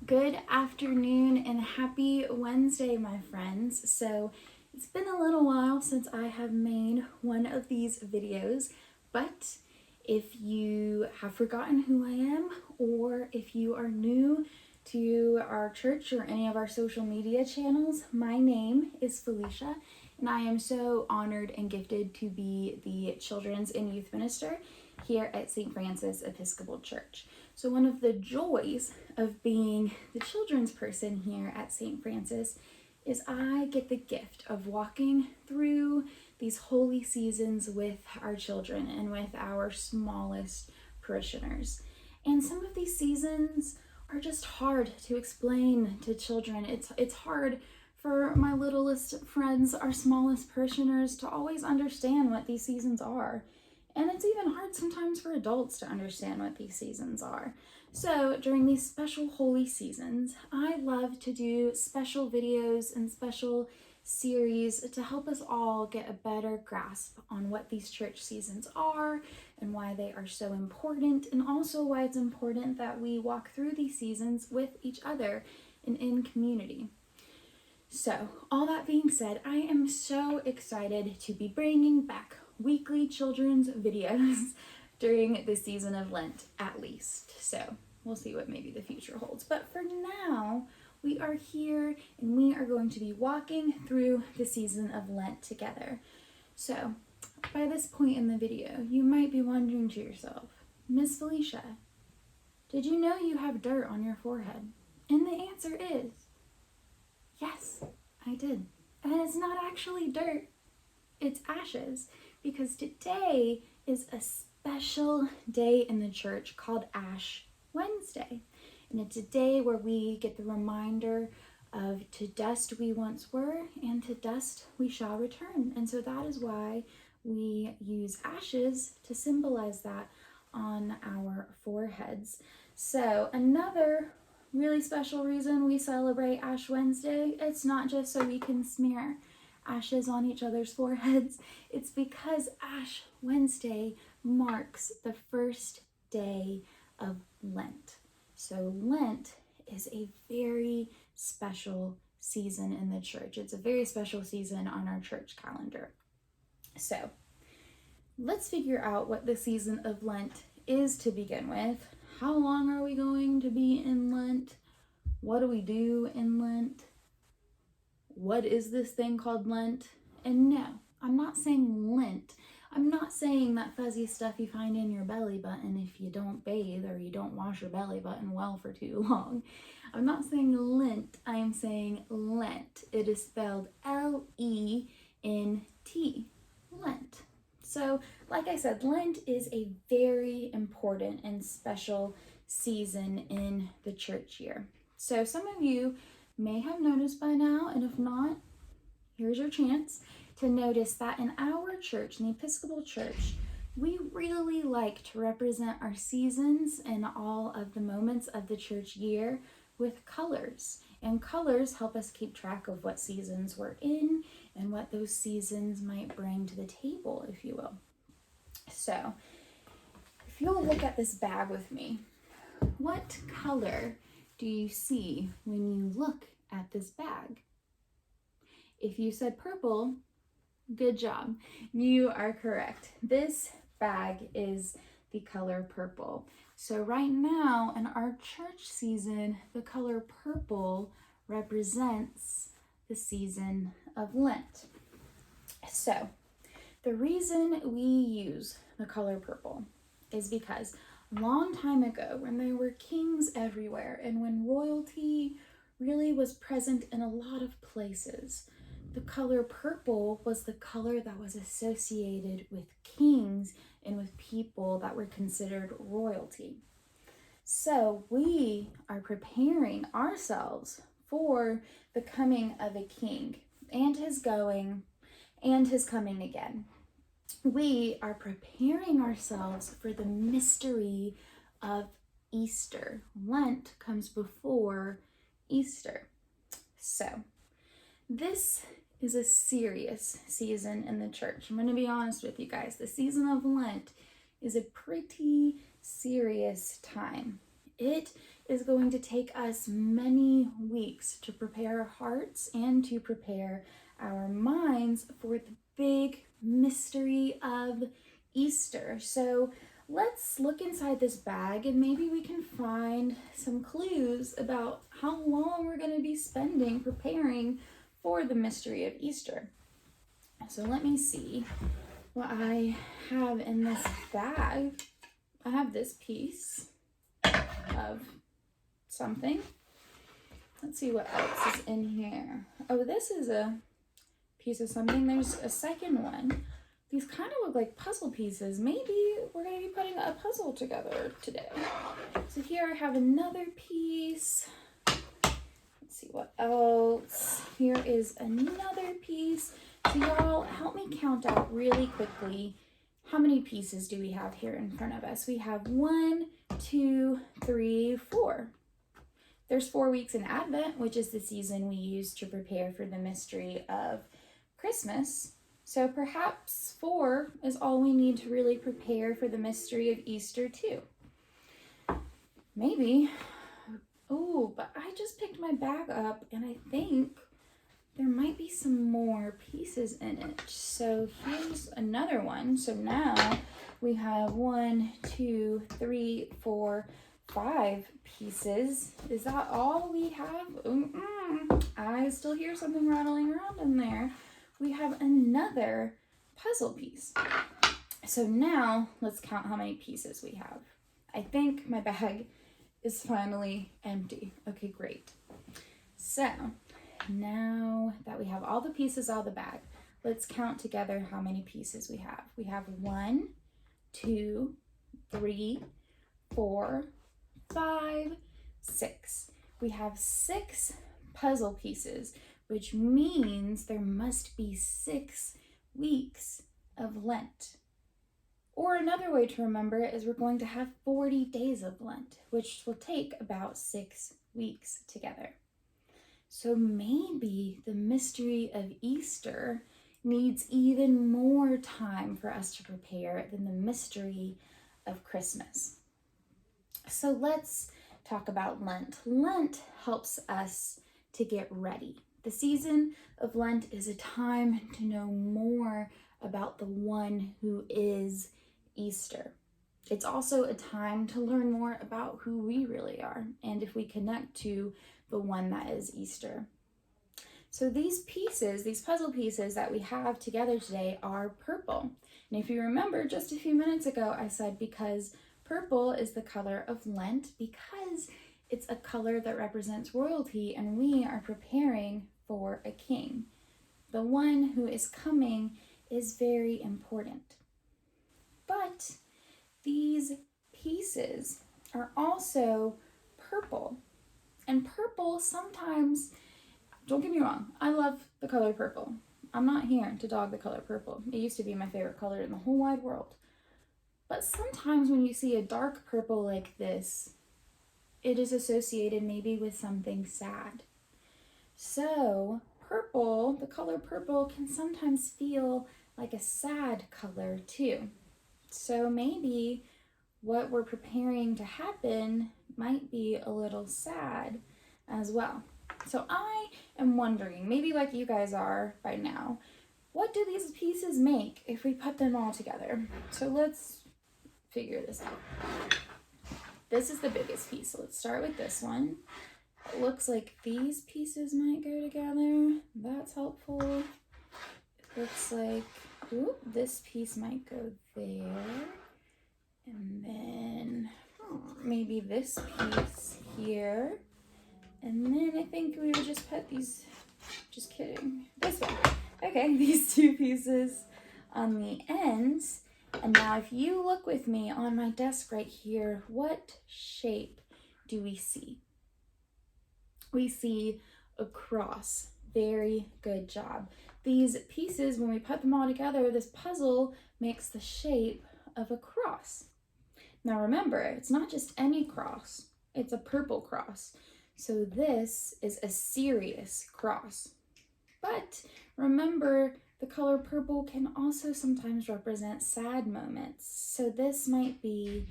Good afternoon and happy Wednesday, my friends. So it's been a little while since I have made one of these videos, but if you have forgotten who I am, or if you are new to our church or any of our social media channels, my name is Felicia, and I am so honored and gifted to be the children's and youth minister here at St. Francis Episcopal Church. So one of the joys of being the children's person here at St. Francis is I get the gift of walking through these holy seasons with our children and with our smallest parishioners. And some of these seasons are just hard to explain to children. It's hard for my littlest friends, our smallest parishioners, to always understand what these seasons are. And it's even hard sometimes for adults to understand what these seasons are. So during these special holy seasons, I love to do special videos and special series to help us all get a better grasp on what these church seasons are and why they are so important, and also why it's important that we walk through these seasons with each other and in community. So all that being said, I am so excited to be bringing back weekly children's videos during the season of Lent, at least. So we'll see what maybe the future holds. But for now, we are here and we are going to be walking through the season of Lent together. So by this point in the video, you might be wondering to yourself, Miss Felicia, did you know you have dirt on your forehead? And the answer is, yes, I did. And it's not actually dirt, it's ashes. Because today is a special day in the church called Ash Wednesday. And it's a day where we get the reminder of to dust we once were, and to dust we shall return. And so that is why we use ashes to symbolize that on our foreheads. So another really special reason we celebrate Ash Wednesday, it's not just so we can smear ashes on each other's foreheads. It's because Ash Wednesday marks the first day of Lent. So Lent is a very special season in the church. It's a very special season on our church calendar. So let's figure out what the season of Lent is to begin with. How long are we going to be in Lent? What do we do in Lent? What is this thing called Lent? And no, I'm not saying Lent. I'm not saying that fuzzy stuff you find in your belly button if you don't bathe or you don't wash your belly button well for too long. I'm not saying Lent, I am saying Lent. It is spelled Lent, Lent. So, like I said, Lent is a very important and special season in the church year. So some of you may have noticed by now, and if not, here's your chance to notice that in our church, in the Episcopal Church, we really like to represent our seasons and all of the moments of the church year with colors. And colors help us keep track of what seasons we're in and what those seasons might bring to the table, if you will. So, if you'll look at this bag with me, what color do you see when you look at this bag? If you said purple, good job. You are correct. This bag is the color purple. So right now in our church season, the color purple represents the season of Lent. So the reason we use the color purple is because a long time ago, when there were kings everywhere and when royalty really was present in a lot of places, the color purple was the color that was associated with kings and with people that were considered royalty. So we are preparing ourselves for the coming of a king and his going and his coming again. We are preparing ourselves for the mystery of Easter. Lent comes before Easter. So this is a serious season in the church. I'm going to be honest with you guys. The season of Lent is a pretty serious time. it is going to take us many weeks to prepare our hearts and to prepare our minds for the big mystery of Easter. So let's look inside this bag and maybe we can find some clues about how long we're going to be spending preparing for the mystery of Easter. So let me see what I have in this bag. I have this piece of something. Let's see what else is in here. Oh, this is a piece of something. There's a second one. These kind of look like puzzle pieces. Maybe we're going to be putting a puzzle together today. So here I have another piece. Let's see what else. Here is another piece. So y'all, help me count out really quickly. How many pieces do we have here in front of us? We have 1, 2, 3, 4. There's 4 weeks in Advent, which is the season we use to prepare for the mystery of Christmas. So perhaps 4 is all we need to really prepare for the mystery of Easter too. Maybe. Oh, but I just picked my bag up and I think there might be some more pieces in it. So here's another one. So now we have 1, 2, 3, 4, 5 pieces. Is that all we have? I still hear something rattling around in there. We have another puzzle piece. So now let's count how many pieces we have. I think my bag is finally empty. Okay, great. So now that we have all the pieces out of the bag, let's count together how many pieces we have. We have 1, 2, 3, 4, 5, 6. We have 6 puzzle pieces, which means there must be 6 weeks of Lent. Or another way to remember it is we're going to have 40 days of Lent, which will take about 6 weeks together. So maybe the mystery of Easter needs even more time for us to prepare than the mystery of Christmas. So let's talk about Lent. Lent helps us to get ready. The season of Lent is a time to know more about the one who is Easter. It's also a time to learn more about who we really are and if we connect to the one that is Easter. So these pieces, these puzzle pieces that we have together today are purple. And if you remember just a few minutes ago, I said because purple is the color of Lent, because it's a color that represents royalty and we are preparing for a king. The one who is coming is very important. But these pieces are also purple. And purple sometimes, don't get me wrong, I love the color purple. I'm not here to dog the color purple. It used to be my favorite color in the whole wide world. But sometimes when you see a dark purple like this, it is associated maybe with something sad. So purple, the color purple, can sometimes feel like a sad color too. So maybe what we're preparing to happen might be a little sad as well. So I am wondering, maybe like you guys are by now, what do these pieces make if we put them all together? So let's figure this out. This is the biggest piece. So let's start with this one. It looks like these pieces might go together. That's helpful. It looks like this piece might go there. And then maybe this piece here. And then I think we would just put these, just kidding, this one. Okay, these 2 pieces on the ends. And now if you look with me on my desk right here, what shape do we see? We see a cross. Very good job. These pieces, when we put them all together, this puzzle makes the shape of a cross. Now remember, it's not just any cross, it's a purple cross. So this is a serious cross. But remember, the color purple can also sometimes represent sad moments. So this might be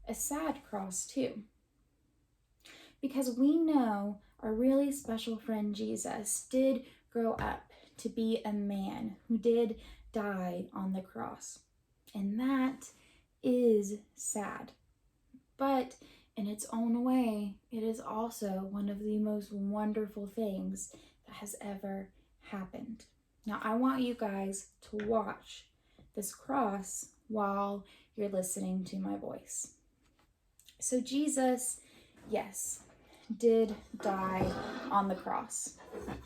a sad cross too. because we know our really special friend Jesus did grow up to be a man who did die on the cross. And that is sad. But in its own way, it is also one of the most wonderful things that has ever happened. Now, I want you guys to watch this cross while you're listening to my voice. So Jesus, yes, did die on the cross.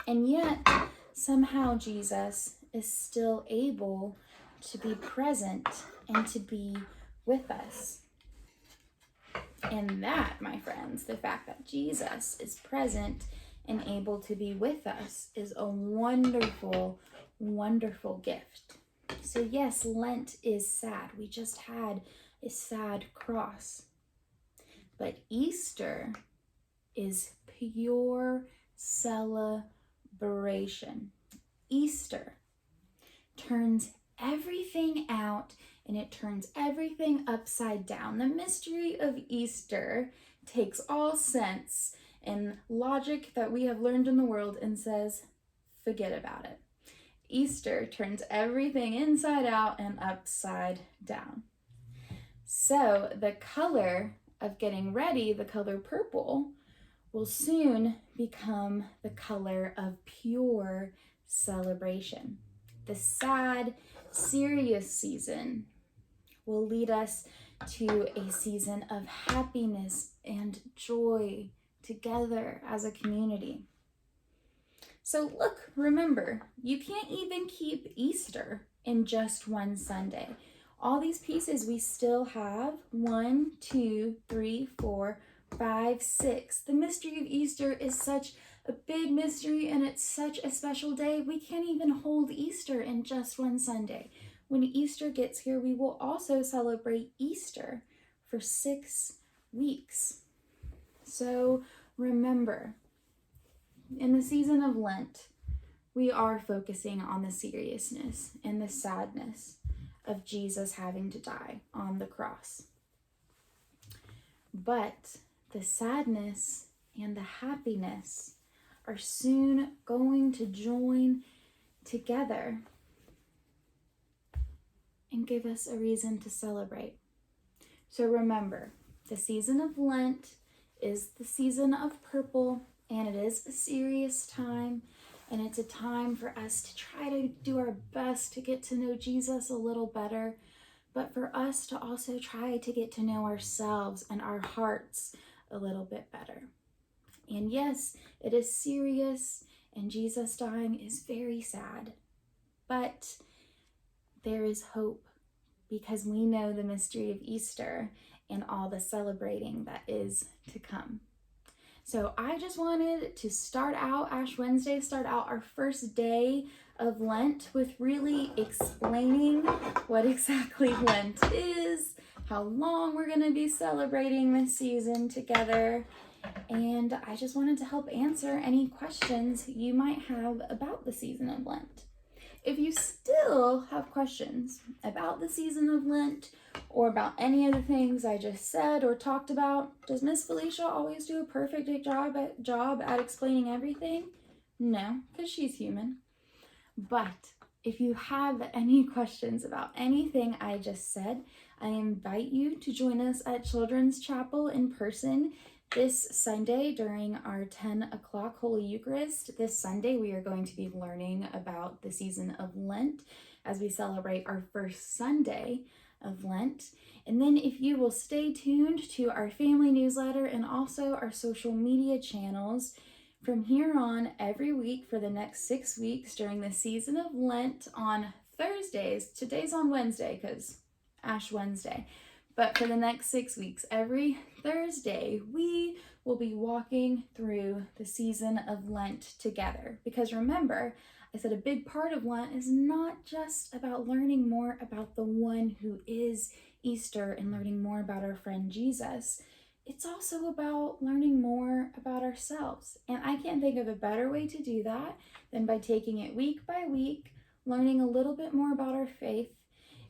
And yet, somehow Jesus is still able to be present and to be with us. And that, my friends, the fact that Jesus is present and able to be with us is a wonderful, wonderful gift. So yes, Lent is sad. We just had a sad cross. But Easter is pure celebration. Easter turns everything out and it turns everything upside down. The mystery of Easter takes all sense and logic that we have learned in the world and says, forget about it. Easter turns everything inside out and upside down. So the color of getting ready, the color purple, will soon become the color of pure celebration. The sad, serious season will lead us to a season of happiness and joy together as a community. So look, remember, you can't even keep Easter in just one Sunday. All these pieces we still have 1, 2, 3, 4, 5, 6. The mystery of Easter is such a big mystery and it's such a special day. We can't even hold Easter in just one Sunday. When Easter gets here, we will also celebrate Easter for 6 weeks. So remember, in the season of Lent, we are focusing on the seriousness and the sadness of Jesus having to die on the cross. But the sadness and the happiness are soon going to join together and give us a reason to celebrate. So remember, the season of Lent is the season of purple, and it is a serious time, and it's a time for us to try to do our best to get to know Jesus a little better, but for us to also try to get to know ourselves and our hearts a little bit better. And yes, it is serious, and Jesus dying is very sad, but there is hope because we know the mystery of Easter and all the celebrating that is to come. So I just wanted to start out Ash Wednesday, start out our first day of Lent with really explaining what exactly Lent is, how long we're going to be celebrating this season together. And I just wanted to help answer any questions you might have about the season of Lent. If you still have questions about the season of Lent or about any of the things I just said or talked about, does Miss Felicia always do a perfect job at explaining everything? No, because she's human. But if you have any questions about anything I just said, I invite you to join us at Children's Chapel in person this Sunday during our 10 o'clock Holy Eucharist. This Sunday we are going to be learning about the season of Lent as we celebrate our first Sunday of Lent. And then if you will stay tuned to our family newsletter and also our social media channels, from here on every week for the next 6 weeks during the season of Lent on Thursdays, today's on Wednesday because Ash Wednesday, but for the next 6 weeks, every Thursday, we will be walking through the season of Lent together. Because remember, I said a big part of Lent is not just about learning more about the one who is Easter and learning more about our friend Jesus. It's also about learning more about ourselves. And I can't think of a better way to do that than by taking it week by week, learning a little bit more about our faith,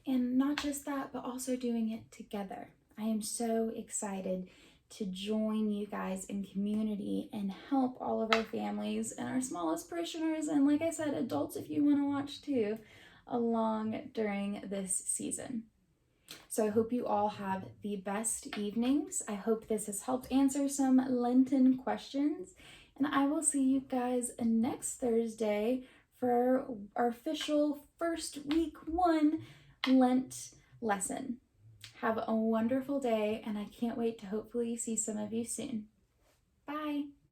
and not just that, but also doing it together. I am so excited to join you guys in community and help all of our families and our smallest parishioners, and like I said, adults if you want to watch too, along during this season. So I hope you all have the best evenings. I hope this has helped answer some Lenten questions, and I will see you guys next Thursday for our official first week 1 Lent lesson. Have a wonderful day, and I can't wait to hopefully see some of you soon. Bye!